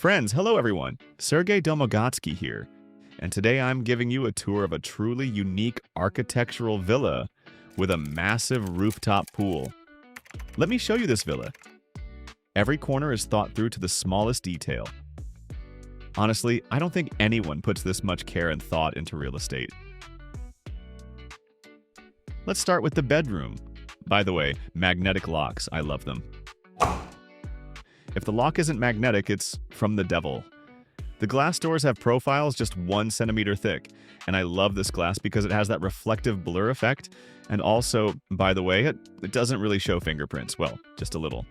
Friends, hello everyone. Sergey Domogotsky here, and today I'm giving you a tour of a truly unique architectural villa with a massive rooftop pool. Let me show you this villa. Every corner is thought through to the smallest detail. Honestly, I don't think anyone puts this much care and thought into real estate. Let's start with the bedroom. By the way, magnetic locks, I love them. If the lock isn't magnetic, it's from the devil. The glass doors have profiles just 1 centimeter thick, and I love this glass because it has that reflective blur effect, and also, by the way, it doesn't really show fingerprints. Well, just a little.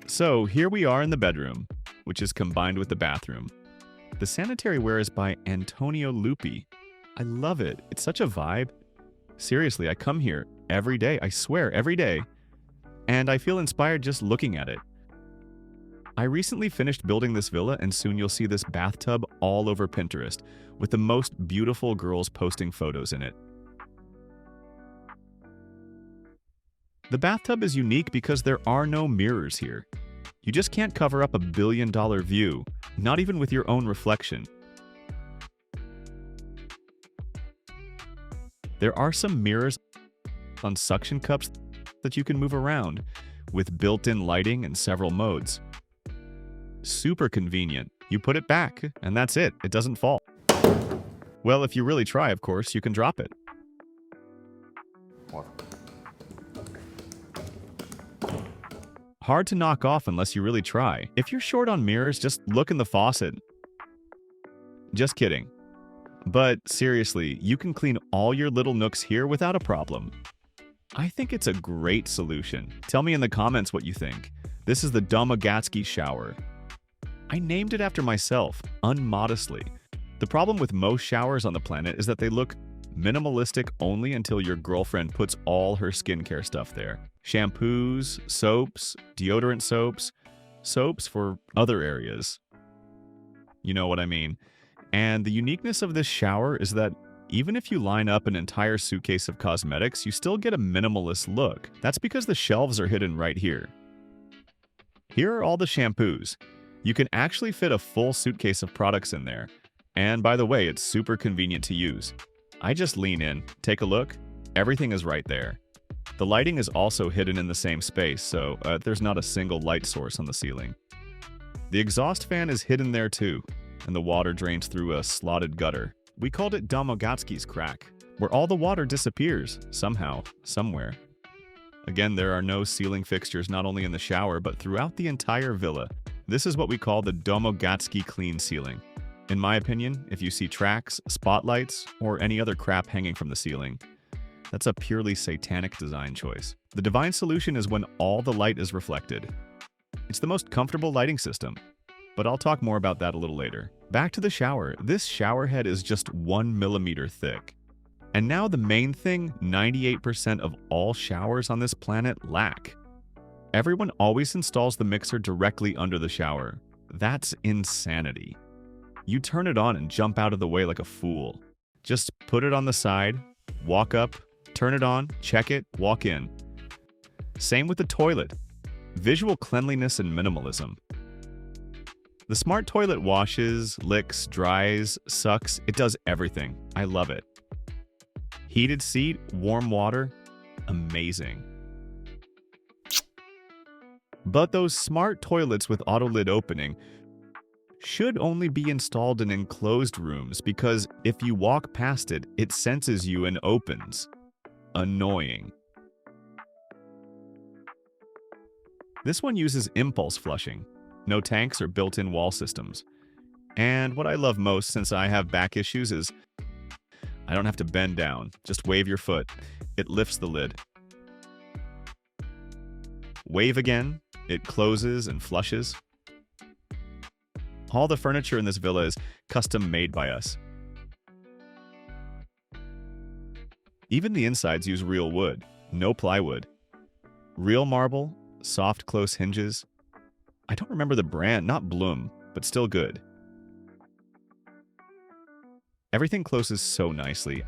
So here we are in the bedroom, which is combined with the bathroom. The sanitary ware is by Antonio Lupi. I love it. It's such a vibe. Seriously, I come here every day. I swear, every day. And I feel inspired just looking at it. I recently finished building this villa, and soon you'll see this bathtub all over Pinterest, with the most beautiful girls posting photos in it. The bathtub is unique because there are no mirrors here. You just can't cover up a billion-dollar view, not even with your own reflection. There are some mirrors on suction cups that you can move around, with built-in lighting and several modes. Super convenient. You put it back, and that's it. It doesn't fall. Well, if you really try, of course, you can drop it. Hard to knock off unless you really try. If you're short on mirrors, just look in the faucet. Just kidding. But seriously, you can clean all your little nooks here without a problem. I think it's a great solution. Tell me in the comments what you think. This is the Domogotsky shower. I named it after myself, unmodestly. The problem with most showers on the planet is that they look minimalistic only until your girlfriend puts all her skincare stuff there. Shampoos, soaps, deodorant soaps, soaps for other areas. You know what I mean. And the uniqueness of this shower is that even if you line up an entire suitcase of cosmetics, you still get a minimalist look. That's because the shelves are hidden right here. Here are all the shampoos. You can actually fit a full suitcase of products in there. And by the way, it's super convenient to use. I just lean in, take a look, everything is right there. The lighting is also hidden in the same space, so there's not a single light source on the ceiling. The exhaust fan is hidden there too, and the water drains through a slotted gutter. We called it Domogotsky's crack, where all the water disappears, somehow, somewhere. Again, there are no ceiling fixtures not only in the shower, but throughout the entire villa. This is what we call the Domogotsky clean ceiling. In my opinion, if you see tracks, spotlights, or any other crap hanging from the ceiling, that's a purely satanic design choice. The divine solution is when all the light is reflected. It's the most comfortable lighting system, but I'll talk more about that a little later. Back to the shower. This shower head is just 1 millimeter thick. And now the main thing 98% of all showers on this planet lack. Everyone always installs the mixer directly under the shower. That's insanity. You turn it on and jump out of the way like a fool. Just put it on the side, walk up, turn it on, check it, walk in. Same with the toilet. Visual cleanliness and minimalism. The smart toilet washes, licks, dries, sucks. It does everything. I love it. Heated seat, warm water, amazing. But those smart toilets with auto lid opening should only be installed in enclosed rooms because if you walk past it, it senses you and opens. Annoying. This one uses impulse flushing. No tanks or built-in wall systems. And what I love most since I have back issues is I don't have to bend down. Just wave your foot. It lifts the lid. Wave again. It closes and flushes. All the furniture in this villa is custom made by us. Even the insides use real wood, no plywood. Real marble, soft close hinges. I don't remember the brand, not Bloom, but still good. Everything closes so nicely.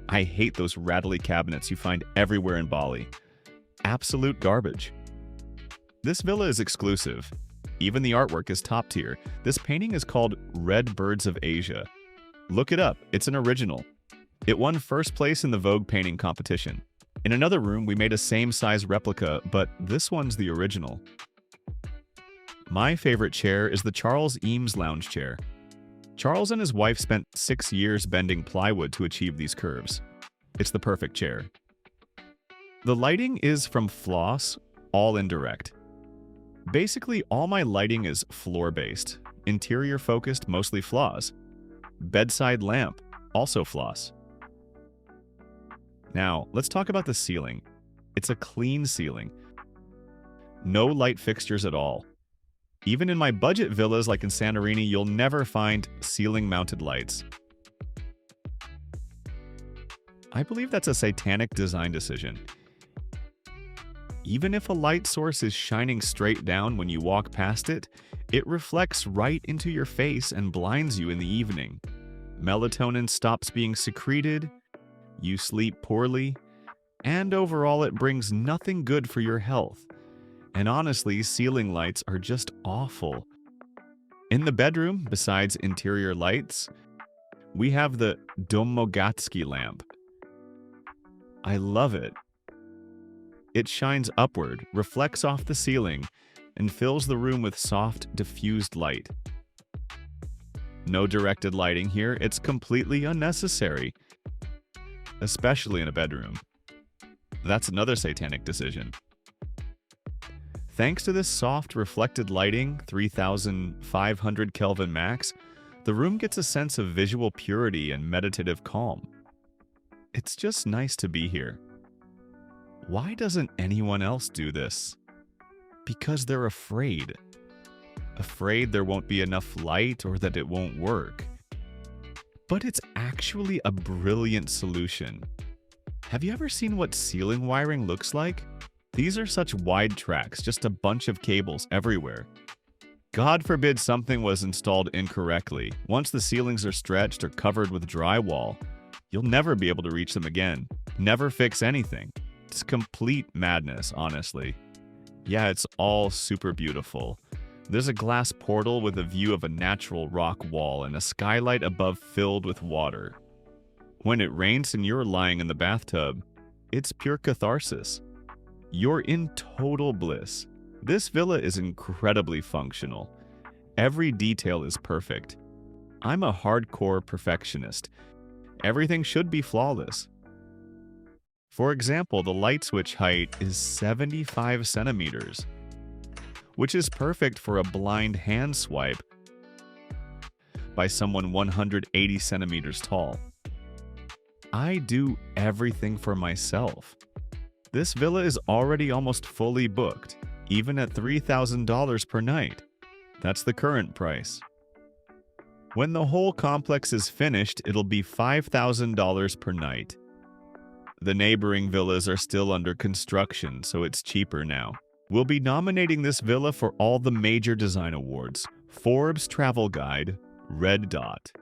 I hate those rattly cabinets you find everywhere in Bali. Absolute garbage. This villa is exclusive. Even the artwork is top tier. This painting is called Red Birds of Asia. Look it up, it's an original. It won first place in the Vogue painting competition. In another room, we made a same-size replica, but this one's the original. My favorite chair is the Charles Eames lounge chair. Charles and his wife spent 6 years bending plywood to achieve these curves. It's the perfect chair. The lighting is from Floss, all indirect. Basically, all my lighting is floor-based, interior-focused, mostly Floss. Bedside lamp, also Floss. Now, let's talk about the ceiling. It's a clean ceiling. No light fixtures at all. Even in my budget villas like in Santorini, you'll never find ceiling-mounted lights. I believe that's a satanic design decision. Even if a light source is shining straight down when you walk past it, it reflects right into your face and blinds you in the evening. Melatonin stops being secreted, you sleep poorly, and overall it brings nothing good for your health. And honestly, ceiling lights are just awful. In the bedroom, besides interior lights, we have the Domogatsky lamp. I love it. It shines upward, reflects off the ceiling, and fills the room with soft, diffused light. No directed lighting here, it's completely unnecessary, especially in a bedroom. That's another satanic decision. Thanks to this soft, reflected lighting, 3,500 Kelvin max, the room gets a sense of visual purity and meditative calm. It's just nice to be here. Why doesn't anyone else do this? Because they're afraid. Afraid there won't be enough light or that it won't work. But it's actually a brilliant solution. Have you ever seen what ceiling wiring looks like? These are such wide tracks, just a bunch of cables everywhere. God forbid something was installed incorrectly. Once the ceilings are stretched or covered with drywall, you'll never be able to reach them again. Never fix anything. It's complete madness, honestly. Yeah, it's all super beautiful. There's a glass portal with a view of a natural rock wall and a skylight above filled with water. When it rains and you're lying in the bathtub, it's pure catharsis. You're in total bliss. This villa is incredibly functional. Every detail is perfect. I'm a hardcore perfectionist. Everything should be flawless. For example, the light switch height is 75 centimeters, which is perfect for a blind hand swipe by someone 180 centimeters tall. I do everything for myself. This villa is already almost fully booked, even at $3,000 per night. That's the current price. When the whole complex is finished, it'll be $5,000 per night. The neighboring villas are still under construction, so it's cheaper now. We'll be nominating this villa for all the major design awards. Forbes Travel Guide, Red Dot.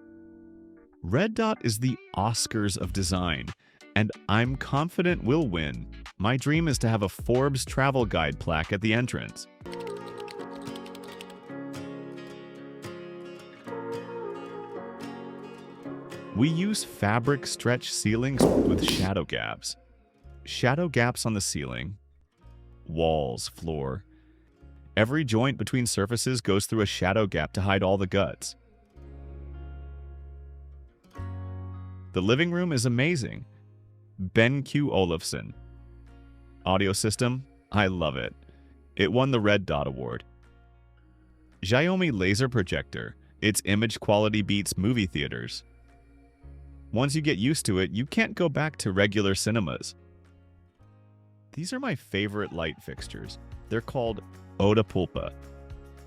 Red Dot is the Oscars of design, and I'm confident we'll win. My dream is to have a Forbes Travel Guide plaque at the entrance. We use fabric stretch ceilings with shadow gaps. Shadow gaps on the ceiling, walls, floor. Every joint between surfaces goes through a shadow gap to hide all the guts. The living room is amazing. Ben Q. Olufsen. Audio system, I love it. It won the Red Dot Award. Xiaomi laser projector. Its image quality beats movie theaters. Once you get used to it, you can't go back to regular cinemas. These are my favorite light fixtures. They're called Oda Pulpa.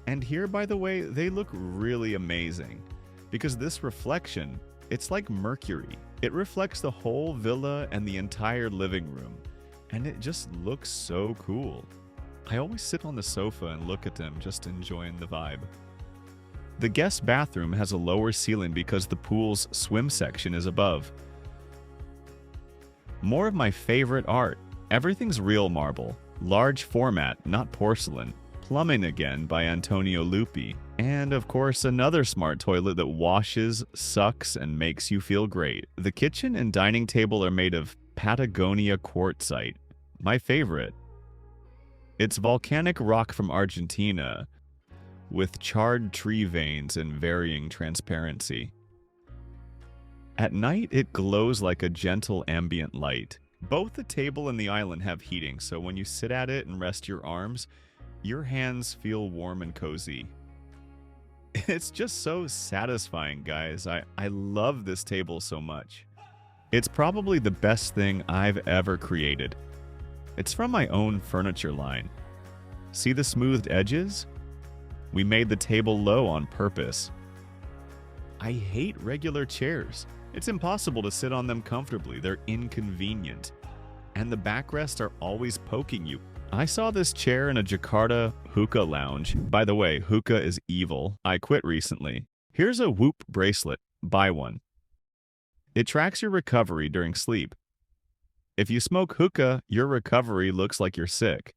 And here, by the way, they look really amazing. Because this reflection, it's like mercury. It reflects the whole villa and the entire living room. And it just looks so cool. I always sit on the sofa and look at them, just enjoying the vibe. The guest bathroom has a lower ceiling because the pool's swim section is above. More of my favorite art. Everything's real marble. Large format, not porcelain. Plumbing Again by Antonio Lupi. And of course, another smart toilet that washes, sucks, and makes you feel great. The kitchen and dining table are made of Patagonia quartzite, my favorite. It's volcanic rock from Argentina with charred tree veins and varying transparency. At night, it glows like a gentle ambient light. Both the table and the island have heating, so when you sit at it and rest your arms, your hands feel warm and cozy. It's just so satisfying, guys. I love this table so much. It's probably the best thing I've ever created. It's from my own furniture line. See the smoothed edges? We made the table low on purpose. I hate regular chairs. It's impossible to sit on them comfortably. They're inconvenient. And the backrests are always poking you. I saw this chair in a Jakarta hookah lounge. By the way, hookah is evil. I quit recently. Here's a Whoop bracelet. Buy one. It tracks your recovery during sleep. If you smoke hookah, your recovery looks like you're sick.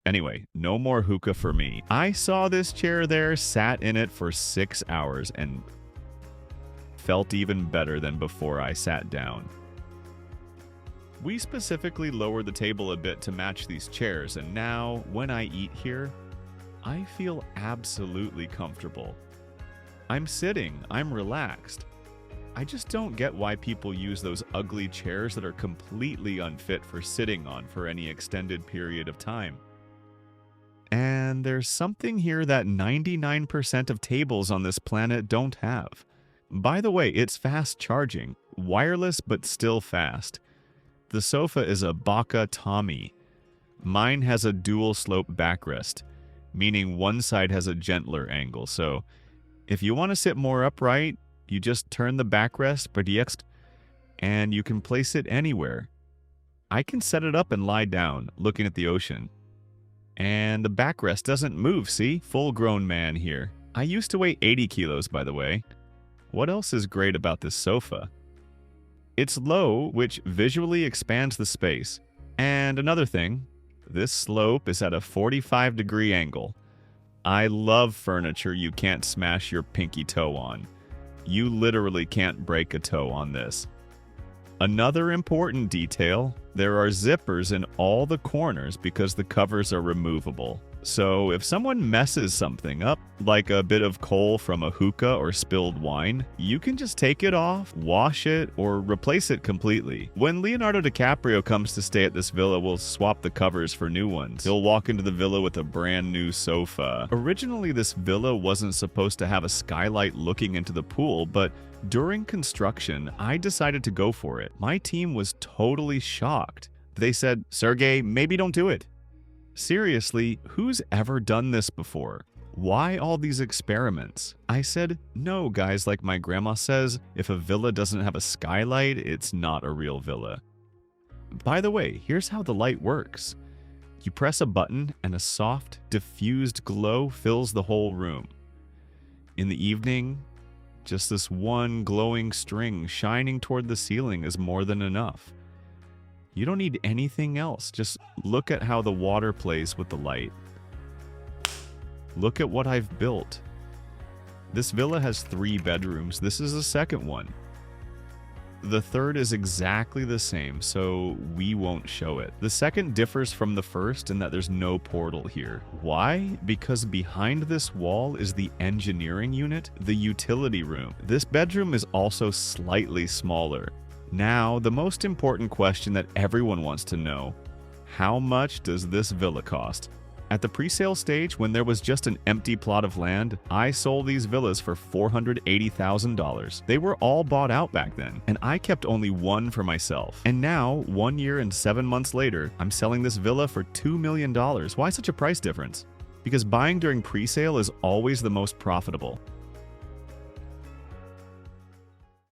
Anyway, no more hookah for me. I saw this chair there, sat in it for 6 hours, and felt even better than before I sat down. We specifically lowered the table a bit to match these chairs, and now, when I eat here, I feel absolutely comfortable. I'm sitting, I'm relaxed. I just don't get why people use those ugly chairs that are completely unfit for sitting on for any extended period of time. And there's something here that 99% of tables on this planet don't have. By the way, it's fast charging, wireless but still fast. The sofa is a Baka Tommy. Mine has a dual slope backrest, meaning one side has a gentler angle. So if you want to sit more upright, you just turn the backrest, and you can place it anywhere. I can set it up and lie down, looking at the ocean. And the backrest doesn't move, see? Full-grown man here. I used to weigh 80 kilos, by the way. What else is great about this sofa? It's low, which visually expands the space. And another thing, this slope is at a 45-degree angle. I love furniture you can't smash your pinky toe on. You literally can't break a toe on this. Another important detail, there are zippers in all the corners because the covers are removable. So if someone messes something up, like a bit of coal from a hookah or spilled wine, you can just take it off, wash it, or replace it completely. When Leonardo DiCaprio comes to stay at this villa, we'll swap the covers for new ones. He'll walk into the villa with a brand new sofa. Originally, this villa wasn't supposed to have a skylight looking into the pool, but during construction, I decided to go for it. My team was totally shocked. They said, "Sergey, maybe don't do it." Seriously, who's ever done this before? Why all these experiments? I said, no, guys, like my grandma says, if a villa doesn't have a skylight, it's not a real villa. By the way, here's how the light works. You press a button and a soft, diffused glow fills the whole room. In the evening, just this one glowing string shining toward the ceiling is more than enough. You don't need anything else. Just look at how the water plays with the light. Look at what I've built. This villa has 3 bedrooms. This is the second one. The third is exactly the same, so we won't show it. The second differs from the first in that there's no portal here. Why? Because behind this wall is the engineering unit, the utility room. This bedroom is also slightly smaller. Now, the most important question that everyone wants to know, how much does this villa cost? At the pre-sale stage, when there was just an empty plot of land, I sold these villas for $480,000. They were all bought out back then, and I kept only one for myself. And now, 1 year and 7 months later, I'm selling this villa for $2 million. Why such a price difference? Because buying during pre-sale is always the most profitable.